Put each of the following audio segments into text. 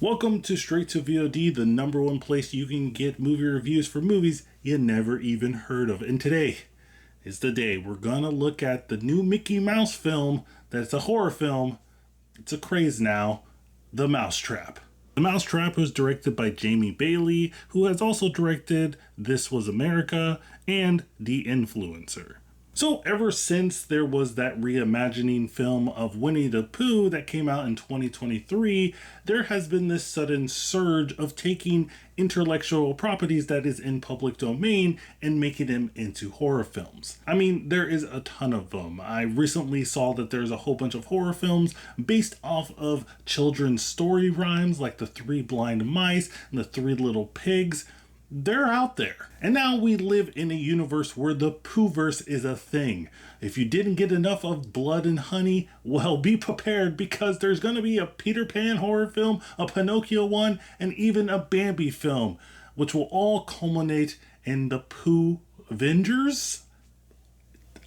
Welcome to Straight2VOD, the number one place you can get movie reviews for movies you never even heard of. And today is the day we're gonna look at the new Mickey Mouse film that's a horror film. It's a craze now, The Mousetrap. The Mousetrap was directed by Jamie Bailey, who has also directed This Was America and The Influencer. So ever since there was that reimagining film of Winnie the Pooh that came out in 2023, there has been this sudden surge of taking intellectual properties that is in public domain and making them into horror films. I mean, there is a ton of them. I recently saw that there's a whole bunch of horror films based off of children's story rhymes like The Three Blind Mice and The Three Little Pigs. They're out there. And now we live in a universe where the Poohverse is a thing. If you didn't get enough of Blood and Honey, well, be prepared because there's going to be a Peter Pan horror film, a Pinocchio one, and even a Bambi film, which will all culminate in the Pooh Avengers.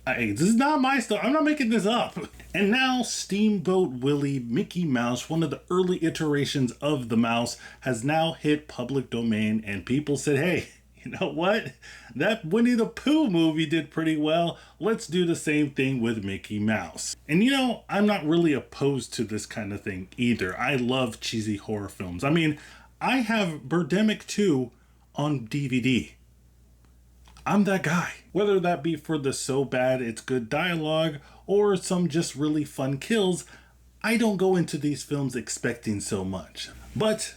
This is not my stuff. I'm not making this up. And now Steamboat Willie Mickey Mouse, one of the early iterations of the mouse, has now hit public domain, and people said, hey, you know what? That Winnie the Pooh movie did pretty well. Let's do the same thing with Mickey Mouse. And you know, I'm not really opposed to this kind of thing either. I love cheesy horror films. I mean, I have Birdemic 2 on DVD. I'm that guy. Whether that be for the so bad it's good dialogue or some just really fun kills, I don't go into these films expecting so much. But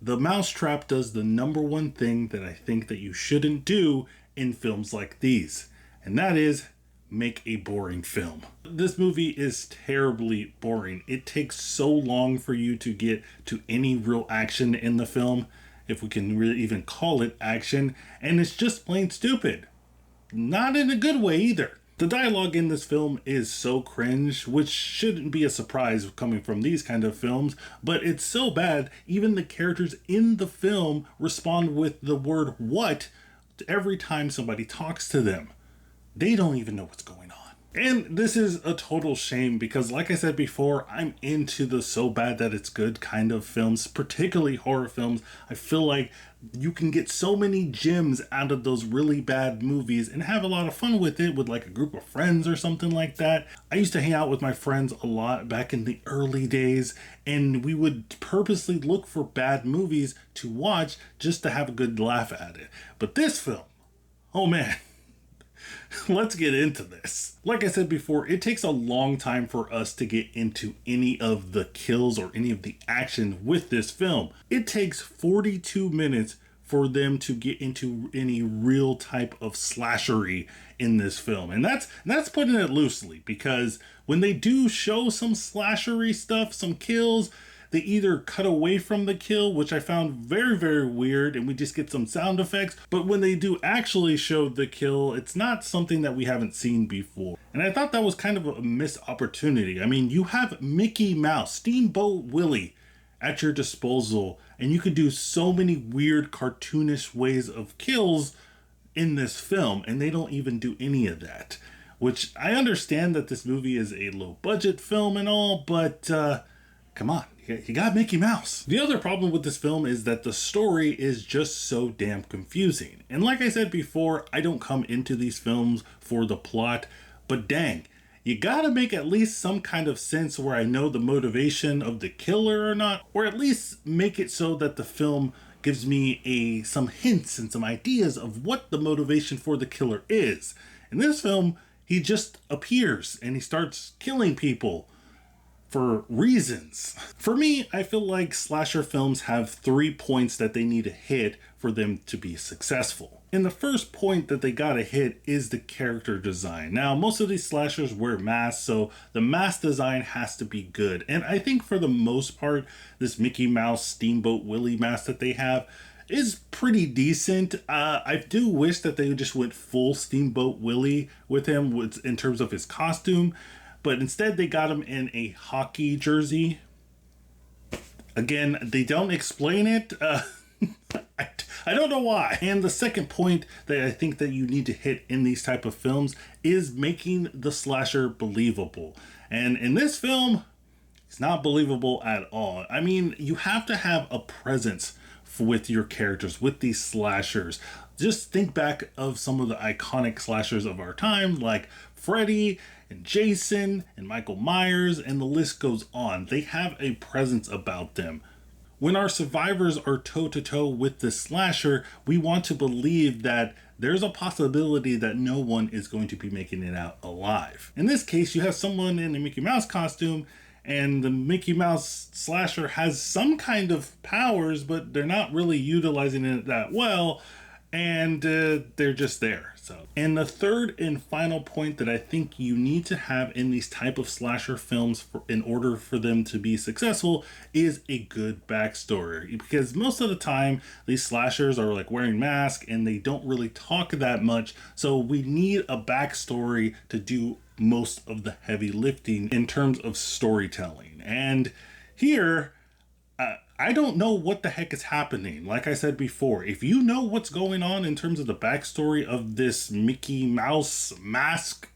The Mousetrap does the number one thing that I think that you shouldn't do in films like these, and that is make a boring film. This movie is terribly boring. It takes so long for you to get to any real action in the film, if we can really even call it action, and it's just plain stupid. Not in a good way either. The dialogue in this film is so cringe, which shouldn't be a surprise coming from these kind of films, but it's so bad, even the characters in the film respond with the word "what" every time somebody talks to them. They don't even know what's going on. And this is a total shame because, like I said before, I'm into the so bad that it's good kind of films, particularly horror films. I feel like you can get so many gems out of those really bad movies and have a lot of fun with it with like a group of friends or something like that. I used to hang out with my friends a lot back in the early days, and we would purposely look for bad movies to watch just to have a good laugh at it. But this film, oh man. Let's get into this. Like I said before, it takes a long time for us to get into any of the kills or any of the action with this film. It takes 42 minutes for them to get into any real type of slashery in this film. And that's putting it loosely, because when they do show some slashery stuff, some kills, they either cut away from the kill, which I found very, very weird, and we just get some sound effects. But when they do actually show the kill, it's not something that we haven't seen before. And I thought that was kind of a missed opportunity. I mean, you have Mickey Mouse, Steamboat Willie at your disposal, and you could do so many weird cartoonish ways of kills in this film, and they don't even do any of that. Which I understand that this movie is a low budget film and all, but come on. You got Mickey Mouse. The other problem with this film is that the story is just so damn confusing. And like I said before, I don't come into these films for the plot, but dang, you gotta make at least some kind of sense where I know the motivation of the killer or not, or at least make it so that the film gives me some hints and some ideas of what the motivation for the killer is. In this film, he just appears and he starts killing people for reasons. For me, I feel like slasher films have 3 points that they need to hit for them to be successful. And the first point that they gotta hit is the character design. Now, most of these slashers wear masks, so the mask design has to be good. And I think for the most part, this Mickey Mouse Steamboat Willie mask that they have is pretty decent. I do wish that they just went full Steamboat Willie with him in terms of his costume. But instead they got him in a hockey jersey. Again, they don't explain it. I don't know why. And the second point that I think that you need to hit in these type of films is making the slasher believable. And in this film, It's not believable at all. I mean, you have to have a presence with your characters, with these slashers. Just think back of some of the iconic slashers of our time, like Freddy and Jason and Michael Myers, and the list goes on. They have a presence about them. When our survivors are toe-to-toe with the slasher, we want to believe that there's a possibility that no one is going to be making it out alive. In this case, you have someone in a Mickey Mouse costume, and the Mickey Mouse slasher has some kind of powers, but they're not really utilizing it that well, and they're just there. And the third and final point that I think you need to have in these type of slasher films in order for them to be successful is a good backstory. Because most of the time, these slashers are like wearing masks and they don't really talk that much. So we need a backstory to do most of the heavy lifting in terms of storytelling. And here, I don't know what the heck is happening. Like I said before, if you know what's going on in terms of the backstory of this Mickey Mouse mask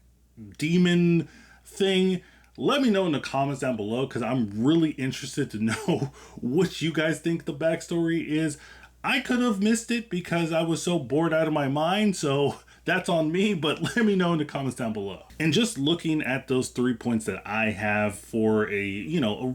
demon thing, let me know in the comments down below, because I'm really interested to know what you guys think the backstory is. I could have missed it because I was so bored out of my mind, so that's on me, but let me know in the comments down below. And just looking at those 3 points that I have for a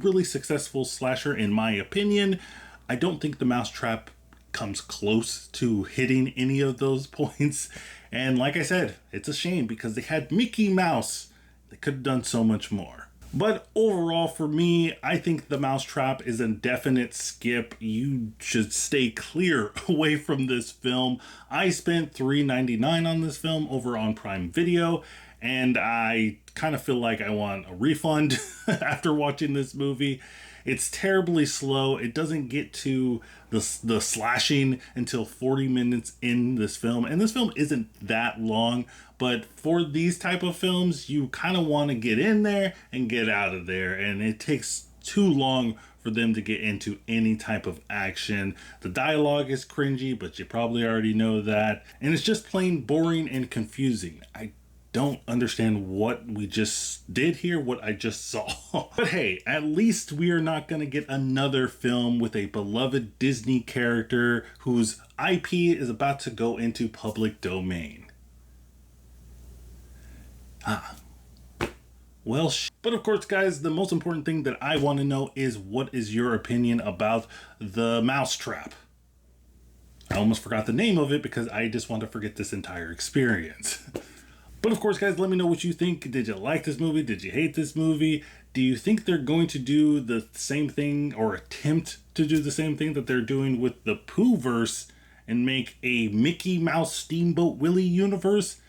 really successful slasher, in my opinion, I don't think the Mousetrap comes close to hitting any of those points. And like I said, it's a shame because they had Mickey Mouse. They could have done so much more. But overall, for me, I think the Mousetrap is a definite skip. You should stay clear away from this film. I spent $3.99 on this film over on Prime Video, and I kind of feel like I want a refund after watching this movie. It's terribly slow. It doesn't get to the slashing until 40 minutes in this film. And this film isn't that long, but for these type of films, you kind of want to get in there and get out of there. And it takes too long for them to get into any type of action. The dialogue is cringy, but you probably already know that. And it's just plain boring and confusing. I don't understand what we just did here, what I just saw. But hey, at least we are not going to get another film with a beloved Disney character whose IP is about to go into public domain. Well, but of course, guys, the most important thing that I want to know is, what is your opinion about the Mousetrap? I almost forgot the name of it because I just want to forget this entire experience. But of course, guys, let me know what you think. Did you like this movie? Did you hate this movie? Do you think they're going to do the same thing, or attempt to do the same thing that they're doing with the Poohverse and make a Mickey Mouse Steamboat Willie universe?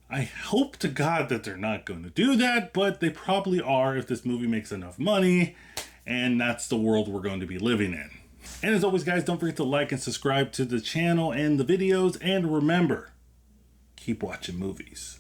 I hope to God that they're not going to do that, but they probably are if this movie makes enough money, and that's the world we're going to be living in. And as always, guys, don't forget to like and subscribe to the channel and the videos, and remember, keep watching movies.